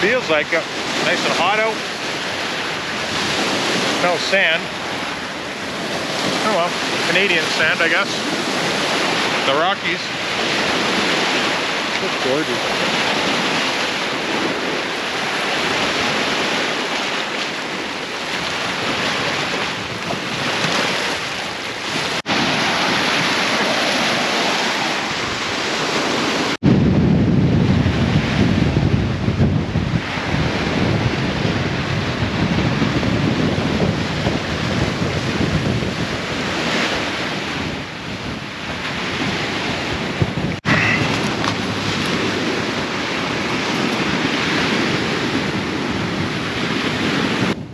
Feels like it. Nice and hot out. No sand. Oh well, Canadian sand, I guess. The Rockies. That's gorgeous.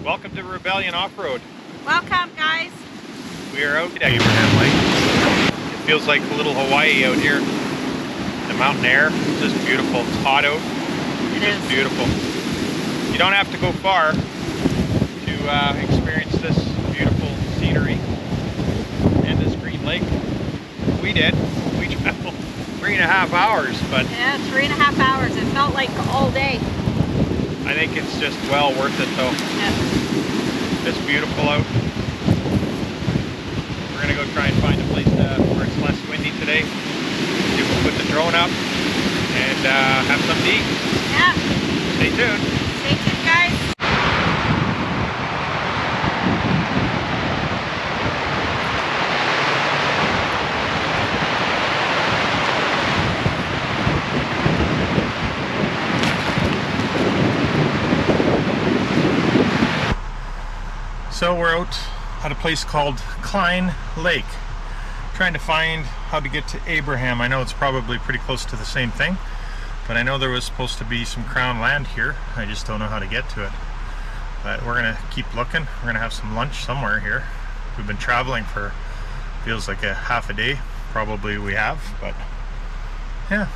Welcome to Rebellion Off-Road. Welcome, guys. We are out at Abraham Lake. It feels like a little Hawaii out here. The mountain air is just beautiful. It's hot out. It It's is. beautiful. You don't have to go far to experience this beautiful scenery and this green lake. We did. We traveled 3.5 hours, but Yeah, 3.5 hours. It felt like all day. I think it's just well worth it though. Yeah. It's beautiful out. We're gonna go try and find a place where it's less windy today. See if we'll put the drone up and have something to eat. Yeah. Stay tuned. Stay tuned, guys. So we're out at a place called Klein Lake, trying to find how to get to Abraham. I know it's probably pretty close to the same thing, but I know there was supposed to be some crown land here. I just don't know how to get to it. But we're gonna keep looking. We're gonna have some lunch somewhere here. We've been traveling for, feels like a half a day. Probably we have, but yeah.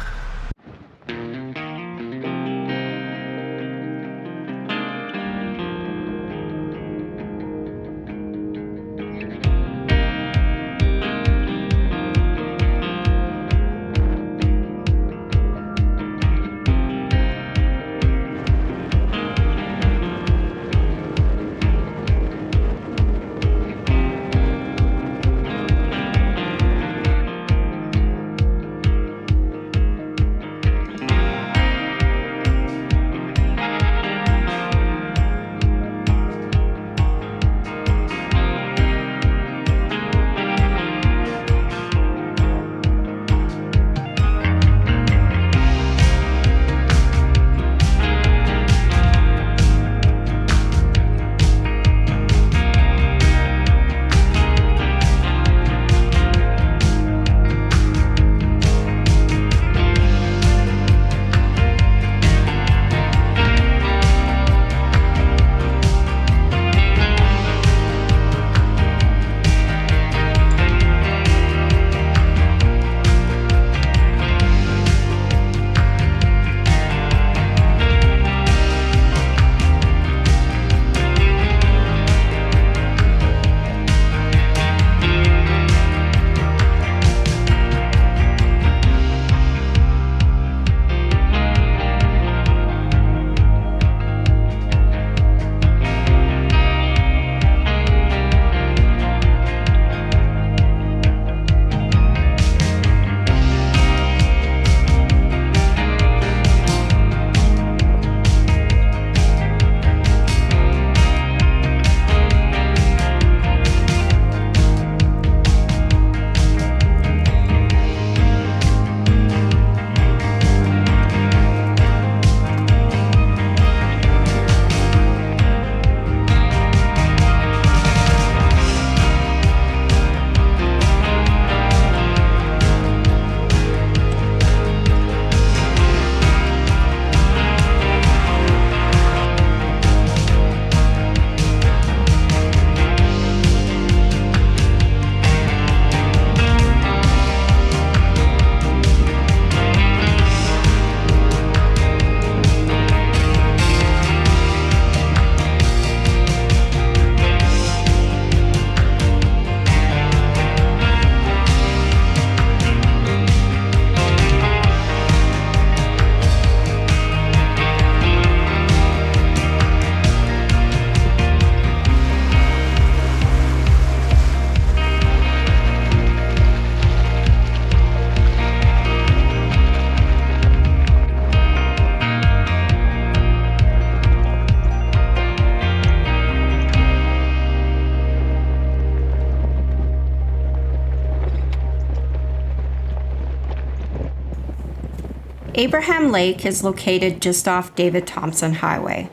Abraham Lake is located just off David Thompson Highway.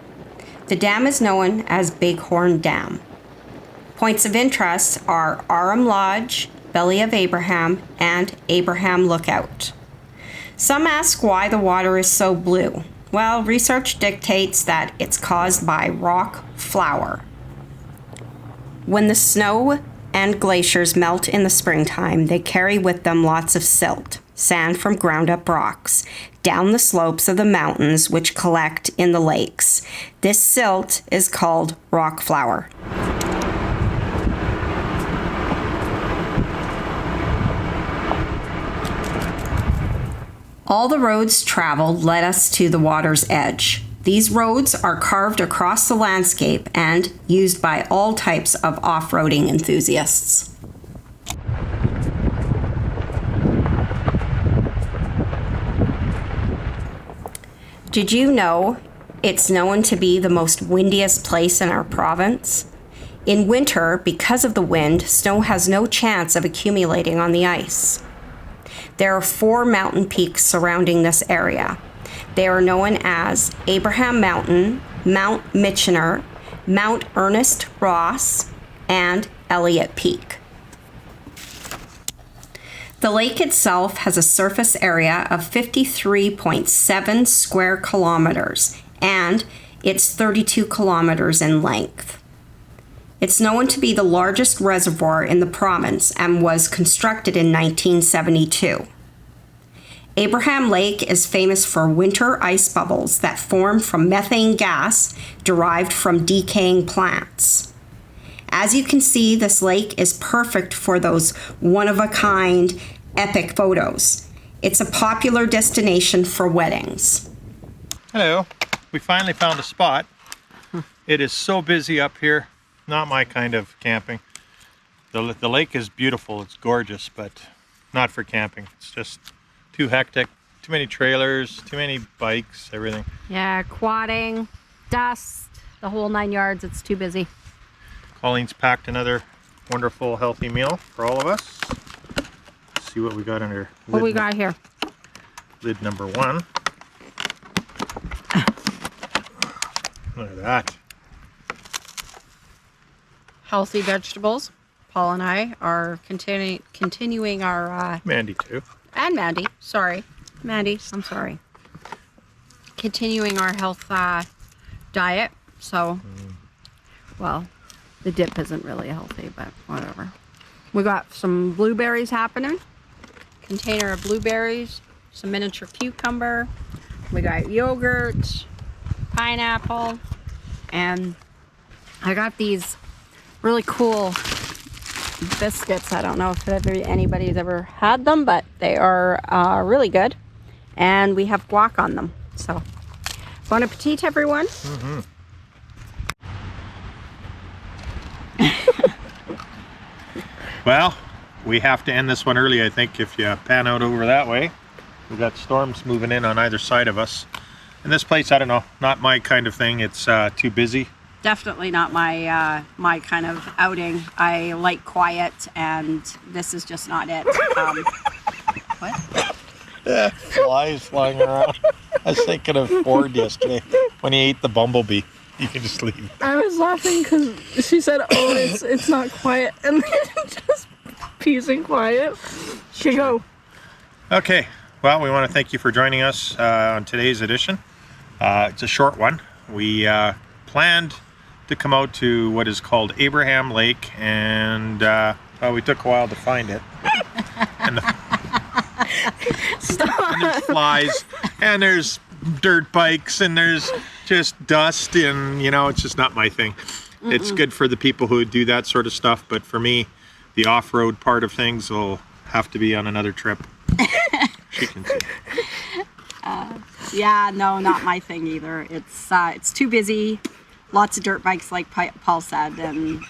The dam is known as Bighorn Dam. Points of interest are Aram Lodge, Belly of Abraham, and Abraham Lookout. Some ask why the water is so blue. Well, research dictates that it's caused by rock flour. When the snow and glaciers melt in the springtime, they carry with them lots of silt, sand from ground-up rocks, down the slopes of the mountains which collect in the lakes. This silt is called rock flour. All the roads traveled led us to the water's edge. These roads are carved across the landscape and used by all types of off-roading enthusiasts. Did you know it's known to be the most windiest place in our province? In winter, because of the wind, snow has no chance of accumulating on the ice. There are 4 mountain peaks surrounding this area. They are known as Abraham Mountain, Mount Michener, Mount Ernest Ross, and Elliott Peak. The lake itself has a surface area of 53.7 square kilometers, and it's 32 kilometers in length. It's known to be the largest reservoir in the province and was constructed in 1972. Abraham Lake is famous for winter ice bubbles that form from methane gas derived from decaying plants. As you can see, this lake is perfect for those one-of-a-kind epic photos. It's a popular destination for weddings. Hello. We finally found a spot. It is so busy up here. Not my kind of camping. The lake is beautiful. It's gorgeous, but not for camping. It's just too hectic. Too many trailers, too many bikes, everything. Yeah, quadding, dust, the whole 9 yards. It's too busy. Colleen's packed another wonderful, healthy meal for all of us. Let's see what we got under What we got here? lid number 1. Look at that. Healthy vegetables. Paul and I are continuing our... Mandy too. and Mandy, sorry. Mandy, I'm sorry. Continuing our health diet. So, well, the dip isn't really healthy, but whatever. We got some blueberries happening. Container of blueberries. Some miniature cucumber. We got yogurt. Pineapple. And I got these really cool biscuits. I don't know if anybody's ever had them, but they are really good. And we have guac on them. So, bon appetit, everyone. Mm-hmm. Well, we have to end this one early, I think, if you pan out over that way. We've got storms moving in on either side of us. And this place, I don't know, not my kind of thing. It's too busy. Definitely not my my kind of outing. I like quiet, and this is just not it. What? Flies flying around. I was thinking of Ford yesterday when he ate the bumblebee. You can just leave. I was laughing because she said, "Oh, it's not quiet," and then just peace and quiet. She go. Okay. Well, we want to thank you for joining us on today's edition. It's a short one. We planned to come out to what is called Abraham Lake, and well, we took a while to find it. And, and there's flies, and there's dirt bikes, and there's just dust, and you know, it's just not my thing. It's good for the people who do that sort of stuff, but for me, the off-road part of things will have to be on another trip. She can see. Yeah, no, not my thing either. It's too busy. Lots of dirt bikes, like Paul said, and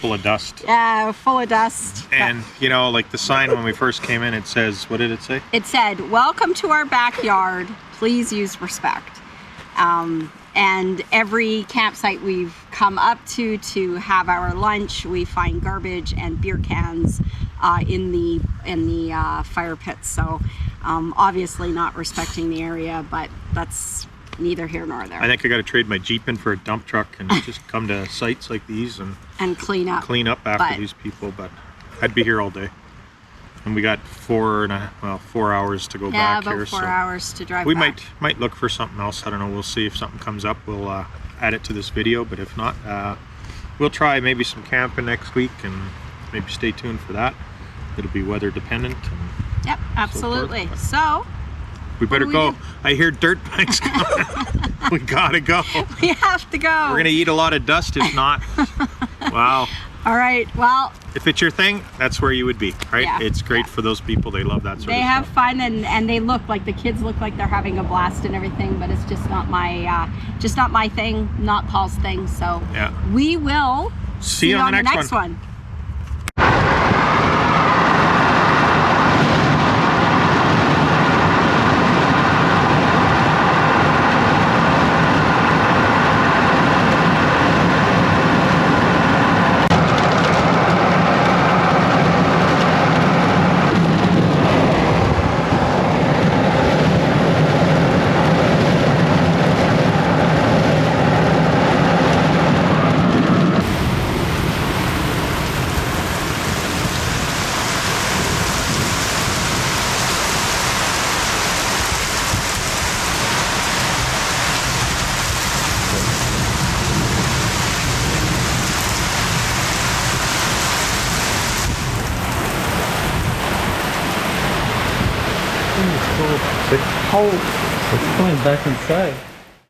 Full of dust. yeah, full of dust. And you know, like the sign when we first came in, it says, what did it say? It said, "Welcome to our backyard. Please use respect." And every campsite we've come up to have our lunch, we find garbage and beer cans in the fire pits. So Obviously not respecting the area, but that's neither here nor there. I think I got to trade my Jeep in for a dump truck and just come to sites like these and clean up. clean up after But- these people. But I'd be here all day, and we got 4 hours to go Yeah, back about here. 4 So hours to drive we back. might look for something else. I don't know. We'll see if something comes up. We'll add it to this video. But if not, we'll try maybe some camping next week, and maybe stay tuned for that. It'll be weather dependent. And Yep, absolutely. forth. So, we better do we go. do? I hear dirt bikes coming. We gotta go. we have to go. We're gonna eat a lot of dust if not. Wow. All right, well, If it's your thing, that's where you would be, right? Yeah, It's great yeah. for those people. They love that sort they of have stuff. fun, and they look like, the kids look like they're having a blast and everything, but it's just not my thing, not Paul's thing. So Yeah. we will See you on the next one. one. It's cold. It's going back inside.